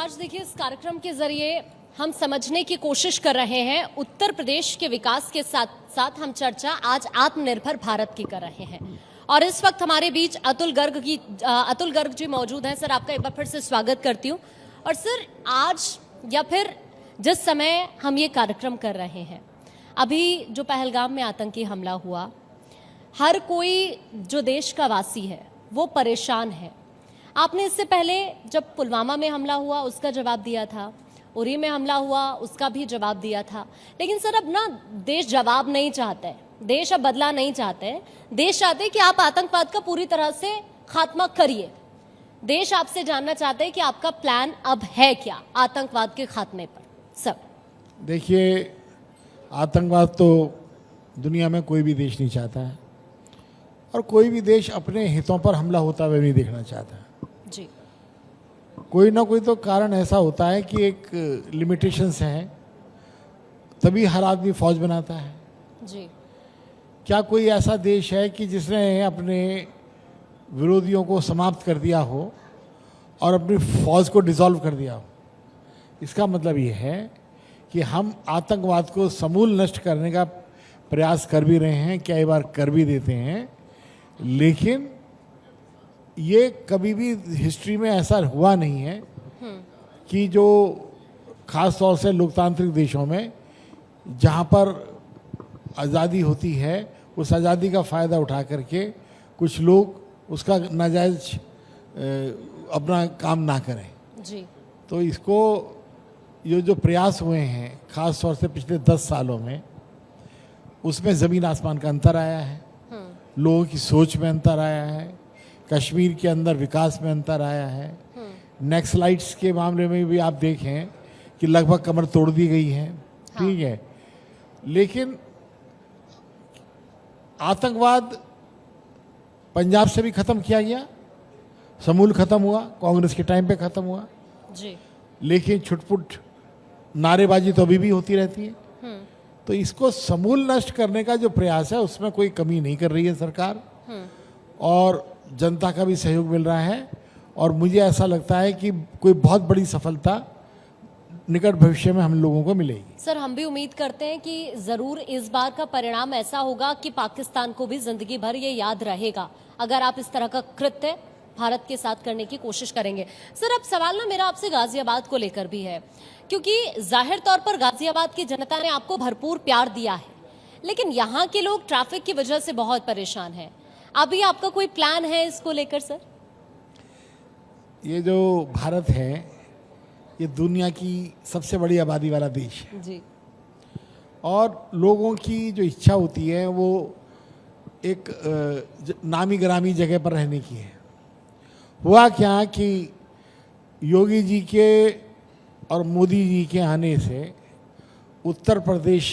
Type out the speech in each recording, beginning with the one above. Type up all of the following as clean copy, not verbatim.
आज देखिए इस कार्यक्रम के जरिए हम समझने की कोशिश कर रहे हैं उत्तर प्रदेश के विकास के साथ साथ हम चर्चा आज आत्मनिर्भर भारत की कर रहे हैं। और इस वक्त हमारे बीच अतुल गर्ग जी मौजूद हैं। सर, आपका एक बार फिर से स्वागत करती हूँ। और सर, आज या फिर जिस समय हम ये कार्यक्रम कर रहे हैं, अभी जो पहलगाम में आतंकी हमला हुआ, हर कोई जो देश का वासी है वो परेशान है। आपने इससे पहले जब पुलवामा में हमला हुआ उसका जवाब दिया था, उरी में हमला हुआ उसका भी जवाब दिया था। लेकिन सर, अब ना देश जवाब नहीं चाहता है, देश अब बदला नहीं चाहते हैं। देश चाहते हैं कि आप आतंकवाद का पूरी तरह से खात्मा करिए। देश आपसे जानना चाहते हैं कि आपका प्लान अब है क्या आतंकवाद के खात्मे पर। सर देखिए, आतंकवाद तो दुनिया में कोई भी देश नहीं चाहता है और कोई भी देश अपने हितों पर हमला होता हुआ नहीं देखना चाहता है जी। कोई ना कोई तो कारण ऐसा होता है कि एक लिमिटेशंस हैं, तभी हर आदमी फौज बनाता है जी। क्या कोई ऐसा देश है कि जिसने अपने विरोधियों को समाप्त कर दिया हो और अपनी फौज को डिसॉल्व कर दिया हो? इसका मतलब ये है कि हम आतंकवाद को समूल नष्ट करने का प्रयास कर भी रहे हैं, कई बार कर भी देते हैं, लेकिन ये कभी भी हिस्ट्री में ऐसा हुआ नहीं है कि जो खास तौर से लोकतांत्रिक देशों में जहाँ पर आज़ादी होती है उस आज़ादी का फ़ायदा उठा करके कुछ लोग उसका नाजायज अपना काम ना करें जी। तो इसको ये जो प्रयास हुए हैं खास तौर से पिछले 10 सालों में, उसमें ज़मीन आसमान का अंतर आया है, लोगों की सोच में अंतर आया है, कश्मीर के अंदर विकास में अंतर आया है। नक्सलाइट्स के मामले में भी आप देखें कि लगभग कमर तोड़ दी गई है। ठीक है, लेकिन आतंकवाद पंजाब से भी खत्म किया गया, समूल खत्म हुआ, कांग्रेस के टाइम पे खत्म हुआ जी। लेकिन छुटपुट नारेबाजी तो अभी भी होती रहती है। तो इसको समूल नष्ट करने का जो प्रयास है उसमें कोई कमी नहीं कर रही है सरकार, और जनता का भी सहयोग मिल रहा है। और मुझे ऐसा लगता है कि कोई बहुत बड़ी सफलता निकट भविष्य में हम लोगों को मिलेगी। सर, हम भी उम्मीद करते हैं कि जरूर इस बार का परिणाम ऐसा होगा कि पाकिस्तान को भी जिंदगी भर ये याद रहेगा अगर आप इस तरह का कृत्य भारत के साथ करने की कोशिश करेंगे। सर, अब सवाल ना मेरा आपसे गाजियाबाद को लेकर भी है, क्योंकि जाहिर तौर पर गाजियाबाद की जनता ने आपको भरपूर प्यार दिया है, लेकिन यहाँ के लोग ट्रैफिक की वजह से बहुत परेशान हैं। अभी आपका कोई प्लान है इसको लेकर? सर, ये जो भारत है ये दुनिया की सबसे बड़ी आबादी वाला देश है जी। और लोगों की जो इच्छा होती है वो एक नामी ग्रामी जगह पर रहने की है। हुआ क्या कि योगी जी के और मोदी जी के आने से उत्तर प्रदेश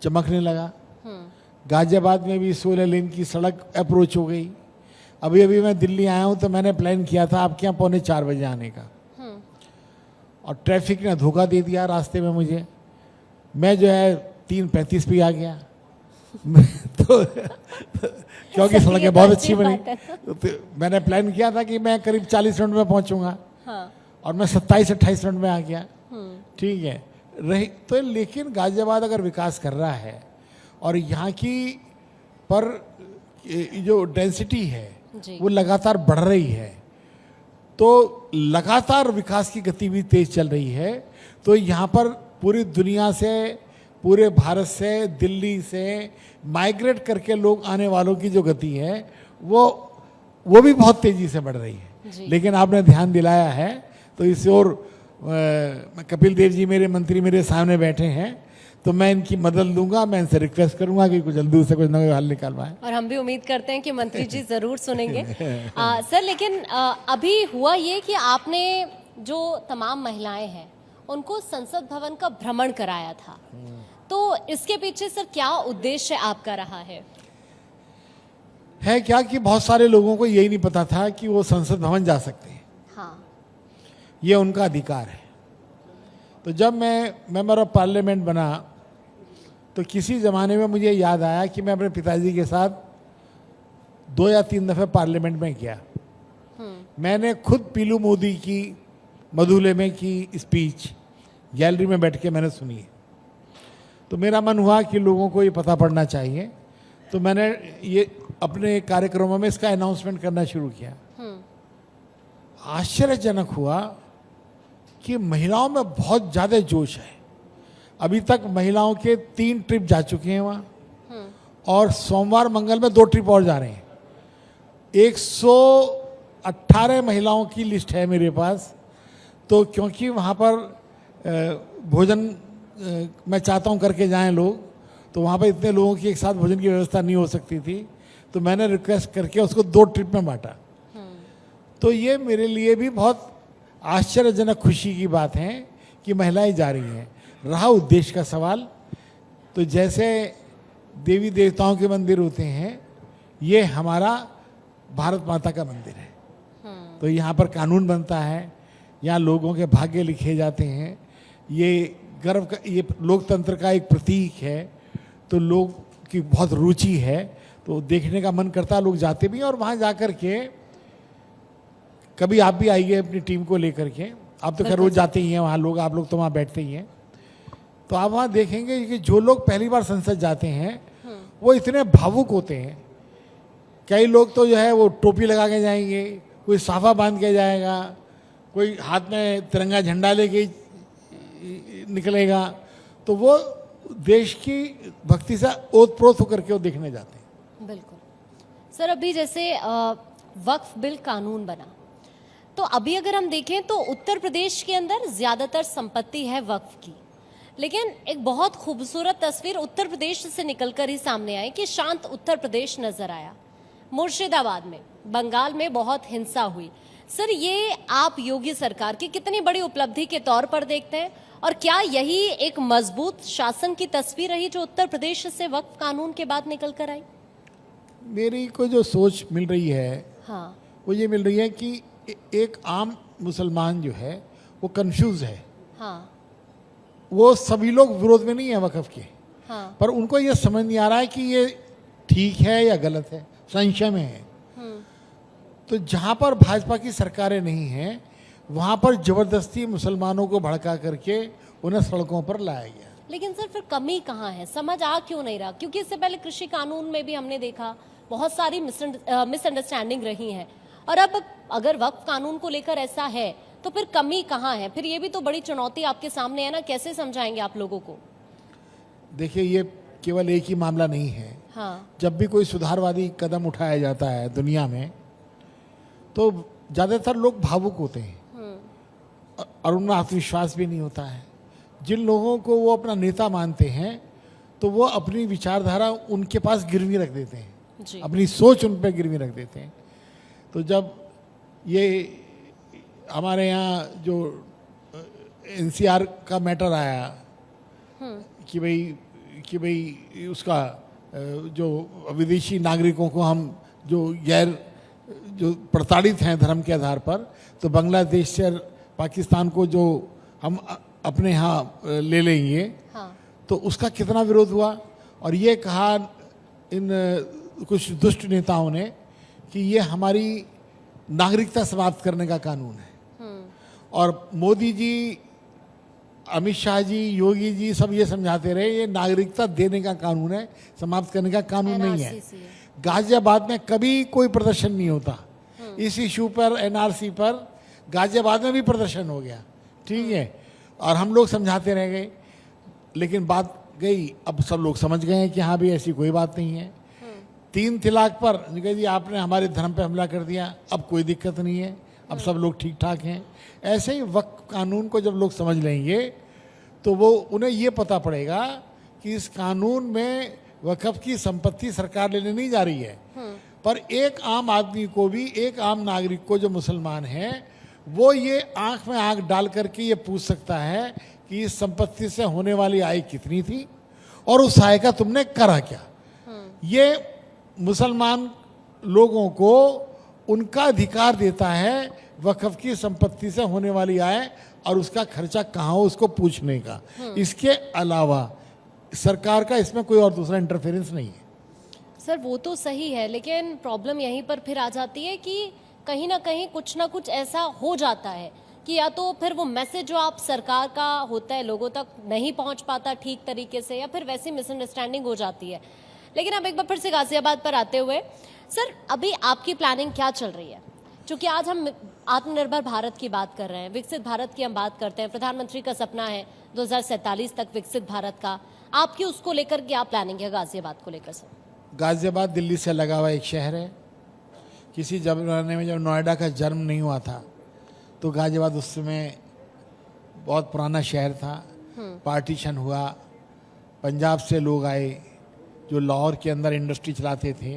चमकने लगा। गाजियाबाद में भी 16 लेन की सड़क अप्रोच हो गई। अभी अभी मैं दिल्ली आया हूँ तो मैंने प्लान किया था आपके यहाँ 3:45 बजे आने का, और ट्रैफिक ने धोखा दे दिया रास्ते में मुझे। मैं जो है 3:35 पे आ गया तो क्योंकि सड़कें बहुत अच्छी बनी। तो मैंने प्लान किया था कि मैं करीब 40 मिनट में पहुंचूंगा, और मैं 27-28 मिनट में आ गया। ठीक है रही तो, लेकिन गाजियाबाद अगर विकास कर रहा है और यहाँ की पर जो डेंसिटी है वो लगातार बढ़ रही है, तो लगातार विकास की गति भी तेज चल रही है। तो यहाँ पर पूरी दुनिया से, पूरे भारत से, दिल्ली से माइग्रेट करके लोग आने वालों की जो गति है वो भी बहुत तेजी से बढ़ रही है। लेकिन आपने ध्यान दिलाया है तो इस ओर कपिल देव जी मेरे मंत्री मेरे सामने बैठे हैं, तो मैं इनकी मदद लूंगा। मैं इनसे रिक्वेस्ट करूंगा कि कुछ जल्दी से कुछ ना कोई हल निकालवाएं, और हम भी उम्मीद करते हैं कि मंत्री जी जरूर सुनेंगे। सर, लेकिन अभी हुआ ये कि आपने जो तमाम महिलाएं हैं उनको संसद भवन का भ्रमण कराया था, तो इसके पीछे सर क्या उद्देश्य आपका रहा है? क्या कि बहुत सारे लोगों को यही नहीं पता था कि वो संसद भवन जा सकते हैं। हाँ, ये उनका अधिकार है। तो जब मैं मेंबर ऑफ पार्लियामेंट बना तो किसी ज़माने में मुझे याद आया कि मैं अपने पिताजी के साथ 2 या 3 दफ़े पार्लियामेंट में गया। मैंने खुद पीलू मोदी की मधुलिमा की स्पीच गैलरी में बैठ के मैंने सुनी है, तो मेरा मन हुआ कि लोगों को ये पता पड़ना चाहिए, तो मैंने ये अपने कार्यक्रमों में इसका अनाउंसमेंट करना शुरू किया। आश्चर्यजनक हुआ कि महिलाओं में बहुत ज़्यादा जोश है। अभी तक महिलाओं के 3 ट्रिप जा चुके हैं वहाँ, और सोमवार मंगल में 2 ट्रिप और जा रहे हैं। 118 महिलाओं की लिस्ट है मेरे पास। तो क्योंकि वहाँ पर भोजन मैं चाहता हूँ करके जाएं लोग, तो वहाँ पर इतने लोगों की एक साथ भोजन की व्यवस्था नहीं हो सकती थी, तो मैंने रिक्वेस्ट करके उसको 2 ट्रिप में बांटा। तो ये मेरे लिए भी बहुत आश्चर्यजनक खुशी की बात है कि महिलाएं जा रही हैं। रहा उद्देश्य का सवाल, तो जैसे देवी देवताओं के मंदिर होते हैं, ये हमारा भारत माता का मंदिर है। तो यहाँ पर कानून बनता है, यहाँ लोगों के भाग्य लिखे जाते हैं। ये गर्व का, ये लोकतंत्र का एक प्रतीक है। तो लोग की बहुत रुचि है, तो देखने का मन करता है, लोग जाते भी हैं। और वहाँ जा कर के कभी आप भी आइए अपनी टीम को लेकर के, आप तो खैर रोज जाते ही हैं वहाँ लोग, आप लोग तो वहाँ बैठते ही हैं। तो आप वहाँ देखेंगे कि जो लोग पहली बार संसद जाते हैं वो इतने भावुक होते हैं। कई लोग तो जो है वो टोपी लगा के जाएंगे, कोई साफा बांध के जाएगा, कोई हाथ में तिरंगा झंडा लेके निकलेगा। तो वो देश की भक्ति से ओतप्रोत होकर के वो देखने जाते हैं। बिल्कुल सर, अभी जैसे वक्फ बिल कानून बना, तो अभी अगर हम देखें तो उत्तर प्रदेश के अंदर ज्यादातर संपत्ति है वक्फ की, लेकिन एक बहुत खूबसूरत तस्वीर उत्तर प्रदेश से निकलकर ही सामने आई कि शांत उत्तर प्रदेश नजर आया। मुर्शिदाबाद में, बंगाल में बहुत हिंसा हुई। सर, ये आप योगी सरकार की कितनी बड़ी उपलब्धि के तौर पर देखते हैं, और क्या यही एक मजबूत शासन की तस्वीर रही जो उत्तर प्रदेश से वक्फ कानून के बाद निकल कर आई? मेरी को जो सोच मिल रही है, हाँ, वो ये मिल रही है कि एक आम मुसलमान जो है वो कंफ्यूज है। हाँ, वो सभी लोग विरोध में नहीं है वक्फ के, हाँ, पर उनको ये समझ नहीं आ रहा है कि ये ठीक है या गलत है, संशय में है। तो जहाँ पर भाजपा की सरकारें नहीं हैं, वहाँ पर जबरदस्ती मुसलमानों को भड़का करके उन्हें सड़कों पर लाया गया। लेकिन सर फिर कमी कहाँ है, समझ आ क्यों नहीं रहा? क्योंकि इससे पहले कृषि कानून में भी हमने देखा बहुत सारी मिसअंडरस्टैंडिंग रही है, और अब अगर वक्फ कानून को लेकर ऐसा है तो फिर कमी कहाँ है? फिर ये भी तो बड़ी चुनौती आपके सामने है ना, कैसे समझाएंगे आप लोगों को? देखिए, ये केवल एक ही मामला नहीं है। हाँ, जब भी कोई सुधारवादी कदम उठाया जाता है दुनिया में, तो ज़्यादातर लोग भावुक होते हैं और उनमें आत्मविश्वास भी नहीं होता है। जिन लोगों को वो अपना नेता मानते हैं, तो वो अपनी विचारधारा उनके पास गिरवी रख देते हैं जी। अपनी सोच उन पर गिरवी रख देते हैं। तो जब ये हमारे यहाँ जो एनसीआर का मैटर आया कि भाई उसका जो विदेशी नागरिकों को हम जो प्रताड़ित हैं धर्म के आधार पर, तो बांग्लादेश से पाकिस्तान को जो हम अपने यहाँ ले लेंगे, हाँ, तो उसका कितना विरोध हुआ। और ये कहा इन कुछ दुष्ट नेताओं ने कि ये हमारी नागरिकता समाप्त करने का कानून है। और मोदी जी, अमित शाह जी, योगी जी सब ये समझाते रहे ये नागरिकता देने का कानून है, समाप्त करने का कानून नहीं है। NRC है। गाजियाबाद में कभी कोई प्रदर्शन नहीं होता इस इशू पर, एनआरसी पर। गाजियाबाद में भी प्रदर्शन हो गया, ठीक है, और हम लोग समझाते रह गए, लेकिन बात गई। अब सब लोग समझ गए हैं कि हाँ भी ऐसी कोई बात नहीं है। 3 तलाक पर जी आपने हमारे धर्म पे हमला कर दिया, अब कोई दिक्कत नहीं है, अब सब लोग ठीक ठाक हैं। ऐसे ही वक्फ कानून को जब लोग समझ लेंगे, तो वो उन्हें ये पता पड़ेगा कि इस कानून में वक्फ की संपत्ति सरकार लेने नहीं जा रही है, पर एक आम आदमी को भी, एक आम नागरिक को जो मुसलमान है, वो ये आंख में आंख डाल करके ये पूछ सकता है कि इस संपत्ति से होने वाली आय कितनी थी और उस आय का तुमने करा क्या। ये मुसलमान लोगों को उनका अधिकार देता है वक्फ की संपत्ति से होने वाली आय और उसका खर्चा कहाँ हो उसको पूछने का। इसके अलावा सरकार का इसमें कोई और दूसरा इंटरफेरेंस नहीं है। सर वो तो सही है, लेकिन प्रॉब्लम यहीं पर फिर आ जाती है कि कहीं ना कहीं कुछ ना कुछ ऐसा हो जाता है कि या तो फिर वो मैसेज जो आप सरकार का होता है लोगों तक नहीं पहुंच पाता ठीक तरीके से, या फिर वैसी मिसअंडरस्टैंडिंग हो जाती है। लेकिन अब एक बार फिर से गाजियाबाद पर आते हुए, सर अभी आपकी प्लानिंग क्या चल रही है? क्योंकि आज हम आत्मनिर्भर भारत की बात कर रहे हैं, विकसित भारत की हम बात करते हैं, प्रधानमंत्री का सपना है 2047 तक विकसित भारत का। आपकी उसको लेकर क्या प्लानिंग है गाजियाबाद को लेकर सर? गाजियाबाद दिल्ली से लगा हुआ एक शहर है। किसी जमाने में जब नोएडा का जन्म नहीं हुआ था तो गाजियाबाद उस समय बहुत पुराना शहर था। पार्टीशन हुआ, पंजाब से लोग आए जो लाहौर के अंदर इंडस्ट्री चलाते थे,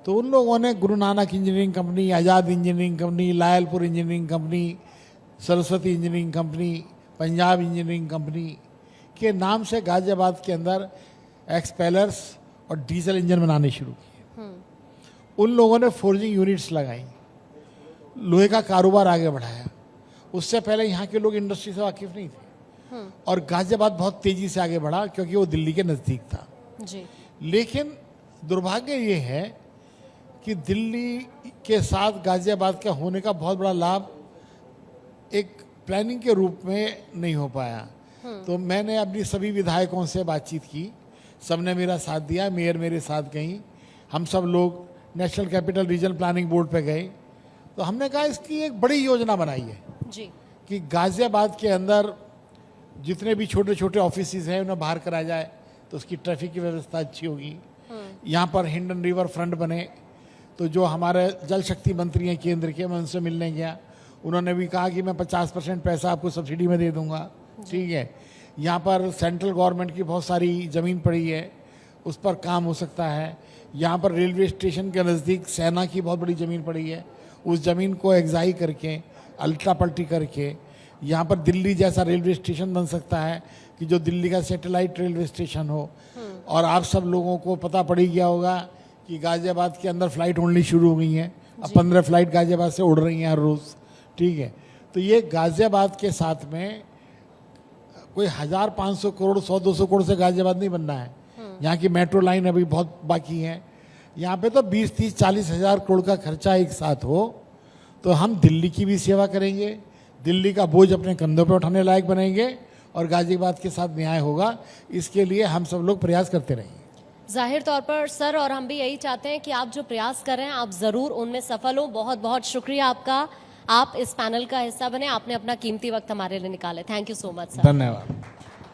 तो उन लोगों ने Guru Nanak engineering company, Azad engineering company, Lyallpur engineering company, Saraswati engineering company, Punjab engineering company के नाम से गाजियाबाद के अंदर एक्सपेलर्स और डीजल इंजन बनाने शुरू किए। उन लोगों ने फोर्जिंग यूनिट्स लगाई, लोहे का कारोबार आगे बढ़ाया। उससे पहले यहाँ के लोग इंडस्ट्री से वाकिफ नहीं थे और गाजियाबाद बहुत तेजी से आगे बढ़ा क्योंकि वो दिल्ली के नज़दीक था जी। लेकिन दुर्भाग्य ये है कि दिल्ली के साथ गाजियाबाद का होने का बहुत बड़ा लाभ एक प्लानिंग के रूप में नहीं हो पाया। तो मैंने अपनी सभी विधायकों से बातचीत की, सबने मेरा साथ दिया, मेयर मेरे साथ गई, हम सब लोग national capital region planning board पे गए। तो हमने कहा इसकी एक बड़ी योजना बनाई है जी। कि गाजियाबाद के अंदर जितने भी छोटे छोटे ऑफिसेज हैं उन्हें बाहर कराया जाए तो उसकी ट्रैफिक की व्यवस्था अच्छी होगी। यहाँ पर हिंडन रिवर फ्रंट बने। तो जो हमारे जल शक्ति मंत्री हैं केंद्र के, मैं उनसे मिलने गया, उन्होंने भी कहा कि मैं 50% पैसा आपको सब्सिडी में दे दूंगा। ठीक है, यहाँ पर सेंट्रल गवर्नमेंट की बहुत सारी ज़मीन पड़ी है, उस पर काम हो सकता है। यहाँ पर रेलवे स्टेशन के नज़दीक सेना की बहुत बड़ी ज़मीन पड़ी है, उस ज़मीन को एग्जाई करके अल्टा पल्टी करके यहाँ पर दिल्ली जैसा रेलवे स्टेशन बन सकता है कि जो दिल्ली का सैटेलाइट रेलवे स्टेशन हो। और आप सब लोगों को पता पड़ ही गया होगा कि गाजियाबाद के अंदर फ्लाइट उड़नी शुरू हो गई हैं। अब 15 फ्लाइट गाजियाबाद से उड़ रही हैं हर रोज़। ठीक है, तो ये गाजियाबाद के साथ में कोई 1500 करोड़ 100-200 करोड़ से गाजियाबाद नहीं बनना है। यहाँ की मेट्रो लाइन अभी बहुत बाकी है। यहाँ पे तो 20-30-40 हज़ार करोड़ का खर्चा एक साथ हो तो हम दिल्ली की भी सेवा करेंगे, दिल्ली का बोझ अपने कंधों पर उठाने लायक बनेंगे और गाजियाबाद के साथ न्याय होगा। इसके लिए हम सब लोग प्रयास करते रहेंगे। जाहिर तौर पर सर, और हम भी यही चाहते हैं कि आप जो प्रयास कर रहे हैं आप ज़रूर उनमें सफल हो। बहुत बहुत शुक्रिया आपका, आप इस पैनल का हिस्सा बने, आपने अपना कीमती वक्त हमारे लिए निकाले। Thank you so much sir. धन्यवाद।